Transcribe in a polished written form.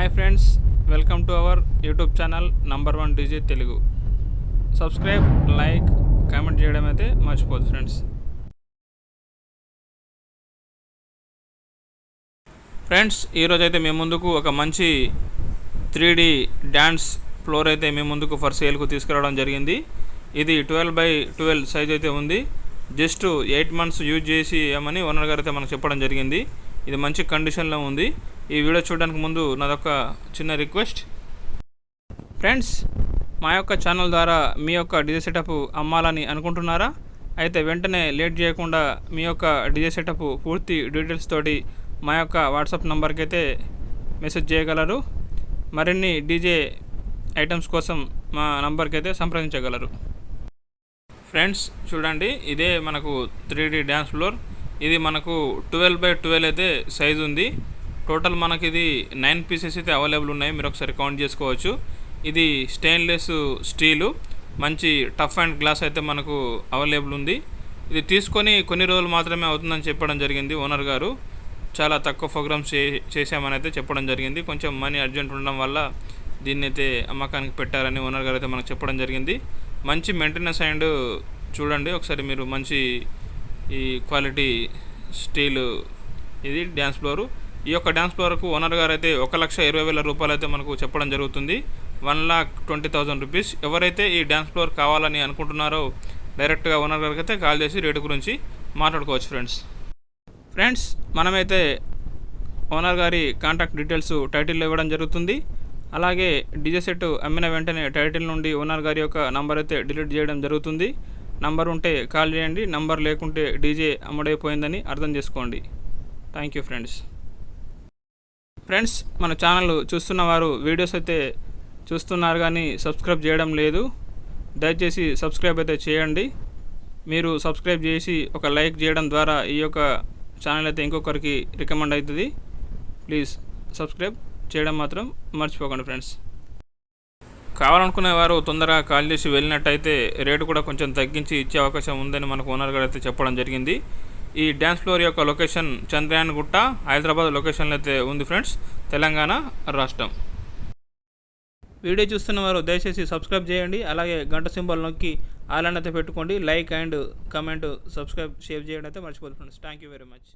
Hi friends, welcome to our YouTube channel number 1 DJ Telugu. Subscribe, like, comment చేయడం అయితే మర్చిపోదు friends. ఈరోజు అయితే మేము ముందుకు ఒక మంచి 3D డ్యాన్స్ ఫ్లోర్ అయితే మేము ముందుకు ఫర్ సేల్కు తీసుకురావడం జరిగింది. ఇది 12x12 సైజ్ అయితే ఉంది. జస్ట్ 8 months యూజ్ చేసి ఏమని ఓనర్ గారు అయితే మనకు చెప్పడం జరిగింది. ఇది మంచి కండిషన్లో ఉంది. ఈ వీడియో చూడడానికి ముందు నాదొక చిన్న రిక్వెస్ట్ ఫ్రెండ్స్, మా యొక్క ఛానల్ ద్వారా మీ యొక్క డీజే సెటప్ అమ్మాలని అనుకుంటున్నారా? అయితే వెంటనే లేట్ చేయకుండా మీ యొక్క డీజే సెటప్ పూర్తి డీటెయిల్స్ తోటి మా యొక్క వాట్సాప్ నంబర్కి అయితే మెసేజ్ చేయగలరు. మరిన్ని డీజే ఐటమ్స్ కోసం మా నంబర్కి అయితే సంప్రదించగలరు. ఫ్రెండ్స్ చూడండి, ఇదే మనకు 3D డ్యాన్స్ ఫ్లోర్. ఇది మనకు 12x12 అయితే సైజు ఉంది. టోటల్ మనకి ఇది 9 pieces అయితే అవైలబుల్ ఉన్నాయి. మీరు ఒకసారి కౌంట్ చేసుకోవచ్చు. ఇది స్టెయిన్లెస్ స్టీలు, మంచి టఫ్ అండ్ గ్లాస్ అయితే మనకు అవైలబుల్ ఉంది. ఇది తీసుకొని కొన్ని రోజులు మాత్రమే అవుతుందని చెప్పడం జరిగింది ఓనర్ గారు. చాలా తక్కువ ప్రోగ్రామ్స్ చేసామని అయితే చెప్పడం జరిగింది. కొంచెం మనీ అర్జెంట్ ఉండడం వల్ల దీన్ని అయితే అమ్మకానికి పెట్టారని ఓనర్ గారు అయితే మనకు చెప్పడం జరిగింది. మంచి మెయింటెనెన్స్ అండ్ చూడండి ఒకసారి మీరు, మంచి ఈ క్వాలిటీ స్టీల్ ఇది డ్యాన్స్ ఫ్లోరు. ఈ యొక్క డ్యాన్స్ ఫ్లోర్కు ఓనర్ గారు అయితే 1,20,000 రూపాయలు అయితే మనకు చెప్పడం జరుగుతుంది. 1,20,000 రూపీస్. ఎవరైతే ఈ డ్యాన్స్ ఫ్లోర్ కావాలని అనుకుంటున్నారో డైరెక్ట్గా ఓనర్ గారికి అయితే కాల్ చేసి రేటు గురించి మాట్లాడుకోవచ్చు ఫ్రెండ్స్. మనమైతే ఓనర్ గారి కాంటాక్ట్ డీటెయిల్స్ టైటిల్లో ఇవ్వడం జరుగుతుంది. అలాగే డీజే సెట్ అమ్మిన వెంటనే టైటిల్ నుండి ఓనర్ గారి యొక్క నంబర్ అయితే డిలీట్ చేయడం జరుగుతుంది. నంబర్ ఉంటే కాల్ చేయండి, నంబర్ లేకుంటే డీజే అమ్ముడైపోయిందని అర్థం చేసుకోండి. థ్యాంక్ యూ ఫ్రెండ్స్, మన ఛానల్ చూస్తున్న వారు వీడియోస్ అయితే చూస్తున్నారు కానీ సబ్స్క్రైబ్ చేయడం లేదు. దయచేసి సబ్స్క్రైబ్ అయితే చేయండి. మీరు సబ్స్క్రైబ్ చేసి ఒక లైక్ చేయడం ద్వారా ఈ యొక్క ఛానల్ అయితే ఇంకొకరికి రికమెండ్ అవుతుంది. ప్లీజ్ సబ్స్క్రైబ్ చేయడం మాత్రం మర్చిపోకండి ఫ్రెండ్స్. కావాలనుకునేవారు తొందరగా కాల్ చేసి వెళ్ళినట్టయితే రేటు కూడా కొంచెం తగ్గించి ఇచ్చే అవకాశం ఉందని మనకు ఓనర్ గారు అయితే చెప్పడం జరిగింది. ఈ డ్యాన్స్ ఫ్లోర్ యొక్క లొకేషన్ చంద్రయాన్ గుట్ట, హైదరాబాద్ లొకేషన్లో అయితే ఉంది ఫ్రెండ్స్, తెలంగాణ రాష్ట్రం. వీడియో చూస్తున్న వారు దయచేసి సబ్స్క్రైబ్ చేయండి. అలాగే గంట సింబల్ నొక్కి ఆల్ అయితే పెట్టుకోండి. Like and comment, subscribe, share చేయడం అయితే మర్చిపోదు friends. Thank you very much.